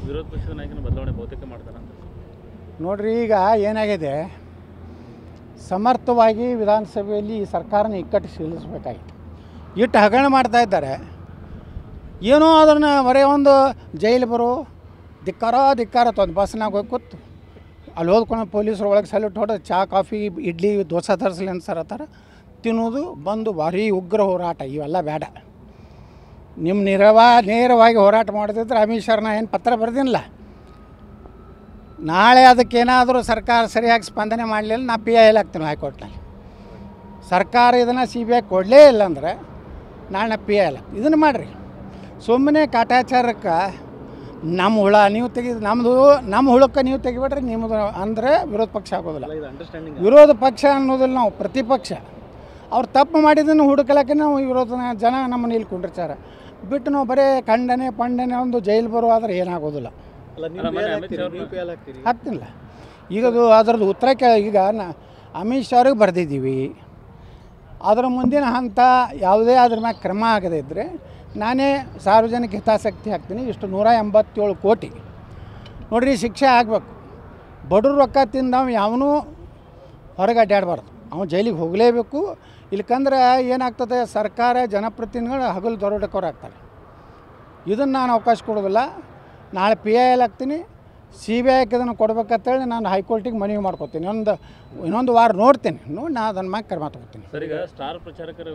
ವಿರೋಧ ಪಕ್ಷದ ನಾಯಕನ ಬದಲಾವಣೆ ಬಹುತೇಕ ಮಾಡ್ತಾರೆ ಅಂತ ನೋಡ್ರಿ, ಈಗ ಏನಾಗಿದೆ, ಸಮರ್ಥವಾಗಿ ವಿಧಾನಸಭೆಯಲ್ಲಿ ಈ ಸರ್ಕಾರನ ಇಕ್ಕಟ್ಟು ಸೀಲಿಸಬೇಕಾಗಿತ್ತು. ಇಟ್ಟು ಹಗರಣ ಮಾಡ್ತಾ ಇದ್ದಾರೆ. ಏನೋ ಅದನ್ನು ಬರೀ ಒಂದು ಜೈಲು ಬರೋ ಧಿಕ್ಕಾರ ಒಂದು ಬಸ್ನಾಗ ಹೋಗಿ ಕೂತು ಅಲ್ಲಿ ಹೋದ್ಕೊಂಡು ಪೊಲೀಸರು ಒಳಗೆ ಸಲ್ಯೂಟ್ ಹೊಡೆದು ಚಹಾ ಕಾಫಿ ಇಡ್ಲಿ ದೋಸೆ ತರಿಸಲಿ ಅಂತ ತಿನ್ನೋದು ಬಂದು ಭಾರಿ ಉಗ್ರ ಹೋರಾಟ ಇವೆಲ್ಲ ಬೇಡ. ನಿಮ್ಮ ನೇರವಾಗಿ ಹೋರಾಟ ಮಾಡೋದಿದ್ರೆ ಅಮಿತ್ ಶರ್ನ ಏನು ಪತ್ರ ಬರೆದಿಲ್ಲ. ನಾಳೆ ಅದಕ್ಕೇನಾದರೂ ಸರ್ಕಾರ ಸರಿಯಾಗಿ ಸ್ಪಂದನೆ ಮಾಡಲಿಲ್ಲ, ನಾ PIL ಹಾಕ್ತೀನಿ ಹೈಕೋರ್ಟ್ನಲ್ಲಿ. ಸರ್ಕಾರ ಇದನ್ನು CBI ಕೊಡಲೇ ಇಲ್ಲ ಅಂದರೆ ನಾಳೆ PIL ಇದನ್ನು ಮಾಡಿರಿ. ಸುಮ್ಮನೆ ಕಾಟಾಚಾರಕ್ಕೆ ನಮ್ಮ ಹುಳ ನೀವು ನಮ್ಮ ಹುಳಕ್ಕೆ ನೀವು ತೆಗಿಬೇಡ್ರಿ, ನಿಮ್ಮದು ಅಂದರೆ ವಿರೋಧ ಪಕ್ಷ ಆಗೋದಿಲ್ಲ. ವಿರೋಧ ಪಕ್ಷ ಅನ್ನೋದಿಲ್ಲ, ನಾವು ಪ್ರತಿಪಕ್ಷ. ಅವ್ರು ತಪ್ಪು ಮಾಡಿದ್ದನ್ನು ಹುಡುಕಲಕ್ಕೆ ನಾವು ಜನ ನಮ್ಮನ್ನು ಇಲ್ಲಿ ಕುಂಡಿರ್ತಾರೆ ಬಿಟ್ಟು ನಾವು ಬರೀ ಪಂಡನೆ ಒಂದು ಜೈಲು ಬರುವಾದ್ರೆ ಏನಾಗೋದಿಲ್ಲ. ಹಾಕ್ತಿಲ್ಲ. ಈಗದು ಅದರದ್ದು ಉತ್ತರ ಈಗ ಅಮಿತ್ ಶಾ ಅವ್ರಿಗೆ ಬರೆದಿದ್ದೀವಿ. ಅದರ ಮುಂದಿನ ಹಂತ ಯಾವುದೇ ಅದ್ರ ಮ್ಯಾಗ ಕ್ರಮ ಆಗದೇ ಇದ್ದರೆ ನಾನೇ ಸಾರ್ವಜನಿಕ ಹಿತಾಸಕ್ತಿ ಹಾಕ್ತೀನಿ. ಇಷ್ಟು 187 ಕೋಟಿ ನೋಡ್ರಿ, ಶಿಕ್ಷೆ ಆಗಬೇಕು. ಬಡವ್ರ ರೊಕ್ಕ ತಿಂದವ ಯಾವನೂ ಹೊರಗೆ ಅಡ್ಡಾಡಬಾರ್ದು, ಅವನು ಜೈಲಿಗೆ ಹೋಗಲೇಬೇಕು. ಇಲ್ಕಂದ್ರೆ ಏನಾಗ್ತದೆ, ಸರ್ಕಾರ ಜನಪ್ರತಿನಿಧಿಗಳು ಹಗಲು ದರೋಡೆಕೋರು ಆಗ್ತಾರೆ. ಇದನ್ನು ನಾನು ಅವಕಾಶ ಕೊಡೋದಿಲ್ಲ. ನಾಳೆ PIL ಹಾಕ್ತೀನಿ. CBIಗೆ ಇದನ್ನು ಕೊಡ್ಬೇಕಂತೇಳಿ ನಾನು ಹೈಕೋರ್ಟಿಗೆ ಮನವಿ ಮಾಡ್ಕೊತೀನಿ. ಇನ್ನೊಂದು ವಾರ ನೋಡ್ತೀನಿ, ನೋಡಿ ನಾನು ಅದನ್ನ ಮ್ಯಾಗ ಕ್ರಮ ತಗೋತೀನಿ. ಸರ್, ಈಗ ಸ್ಟಾರ್ ಪ್ರಚಾರಕರು